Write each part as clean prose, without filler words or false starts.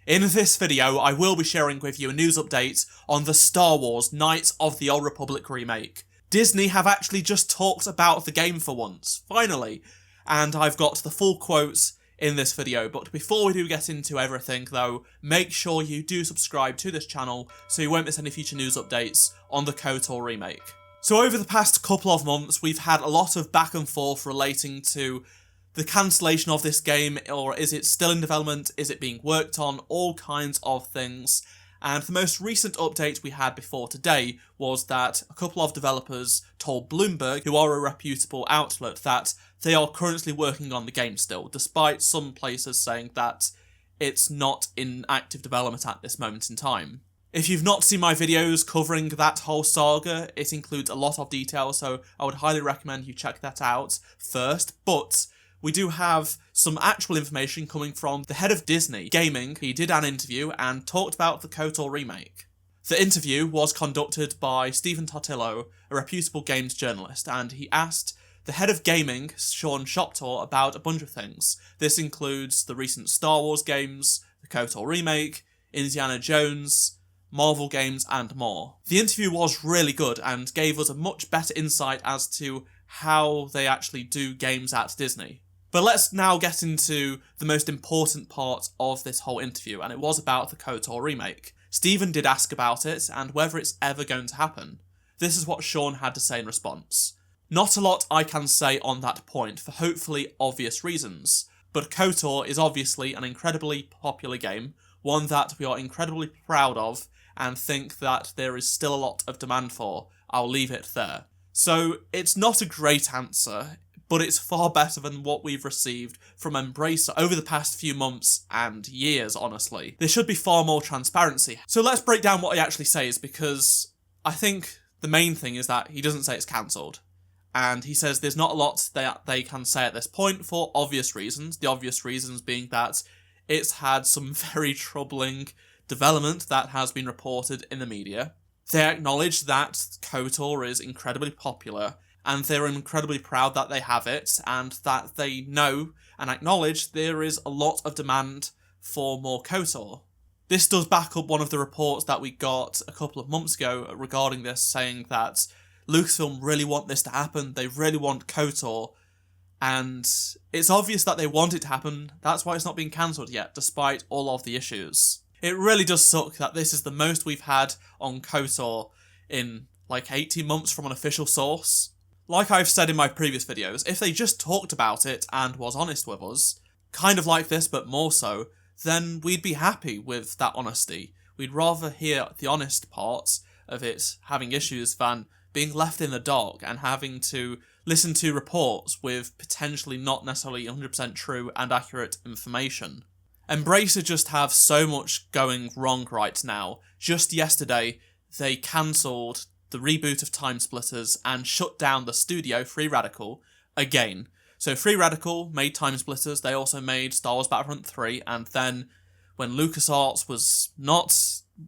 In this video, I will be sharing with you a news update on the Star Wars Knights of the Old Republic remake. Disney have actually just talked about the game for once, finally, and I've got the full quotes in this video. But before we do get into everything though, make sure you do subscribe to this channel so you won't miss any future news updates on the KOTOR remake. So over the past couple of months, we've had a lot of back and forth relating to the cancellation of this game, or is it still in development, is it being worked on, all kinds of things. And the most recent update we had before today was that a couple of developers told Bloomberg, who are a reputable outlet, that they are currently working on the game still, despite some places saying that it's not in active development at this moment in time. If you've not seen my videos covering that whole saga, it includes a lot of detail, so I would highly recommend you check that out first. But we do have some actual information coming from the head of Disney Gaming. He did an interview and talked about the KOTOR remake. The interview was conducted by Stephen Totilo, a reputable games journalist, and he asked the head of gaming, Sean Shoptaw, about a bunch of things. This includes the recent Star Wars games, the KOTOR remake, Indiana Jones, Marvel games, and more. The interview was really good and gave us a much better insight as to how they actually do games at Disney. But let's now get into the most important part of this whole interview, and it was about the KOTOR remake. Stephen did ask about it, and whether it's ever going to happen. This is what Sean had to say in response. Not a lot I can say on that point, for hopefully obvious reasons, but KOTOR is obviously an incredibly popular game, one that we are incredibly proud of, and think that there is still a lot of demand for. I'll leave it there. So, it's not a great answer, but it's far better than what we've received from Embracer over the past few months and years, honestly. There should be far more transparency. So let's break down what he actually says, because I think the main thing is that he doesn't say it's cancelled. And he says there's not a lot that they can say at this point for obvious reasons. The obvious reasons being that it's had some very troubling development that has been reported in the media. They acknowledge that KOTOR is incredibly popular, and they're incredibly proud that they have it, and that they know and acknowledge there is a lot of demand for more KOTOR. This does back up one of the reports that we got a couple of months ago regarding this, saying that Lucasfilm really want this to happen, they really want KOTOR, and it's obvious that they want it to happen. That's why it's not being cancelled yet, despite all of the issues. It really does suck that this is the most we've had on KOTOR in like 18 months from an official source. Like I've said in my previous videos, if they just talked about it and was honest with us, kind of like this but more so, then we'd be happy with that honesty. We'd rather hear the honest part of it having issues than being left in the dark and having to listen to reports with potentially not necessarily 100% true and accurate information. Embracer just have so much going wrong right now. Just yesterday, they cancelled the reboot of Time Splitters and shut down the studio, Free Radical, again. So Free Radical made Time Splitters, they also made Star Wars Battlefront 3, and then when LucasArts was not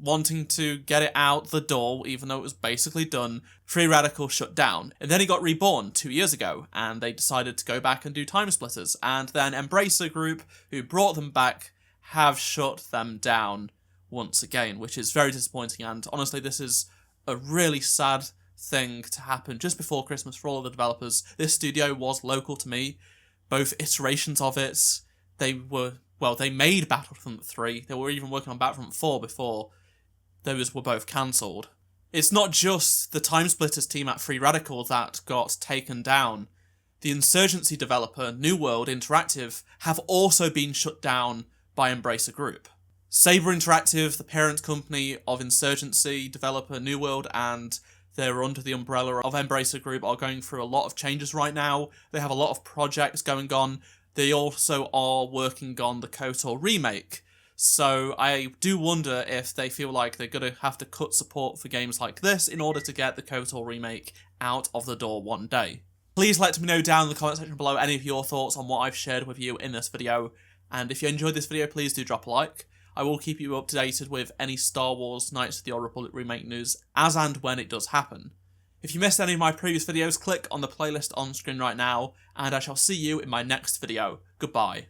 wanting to get it out the door, even though it was basically done, Free Radical shut down. And then it got reborn 2 years ago, and they decided to go back and do Time Splitters. And then Embracer Group, who brought them back, have shut them down once again, which is very disappointing. And honestly, this is a really sad thing to happen just before Christmas for all of the developers. This studio was local to me. Both iterations of it, they made Battlefront 3. They were even working on Battlefront 4 before those were both cancelled. It's not just the Time Splitters team at Free Radical that got taken down. The Insurgency developer, New World Interactive, have also been shut down by Embracer Group. Saber Interactive, the parent company of Insurgency developer New World, and they're under the umbrella of Embracer Group, are going through a lot of changes right now. They have a lot of projects going on. They also are working on the KOTOR remake. So I do wonder if they feel like they're going to have to cut support for games like this in order to get the KOTOR remake out of the door one day. Please let me know down in the comment section below any of your thoughts on what I've shared with you in this video. And if you enjoyed this video, please do drop a like. I will keep you updated with any Star Wars Knights of the Old Republic remake news as and when it does happen. If you missed any of my previous videos, click on the playlist on screen right now, and I shall see you in my next video. Goodbye.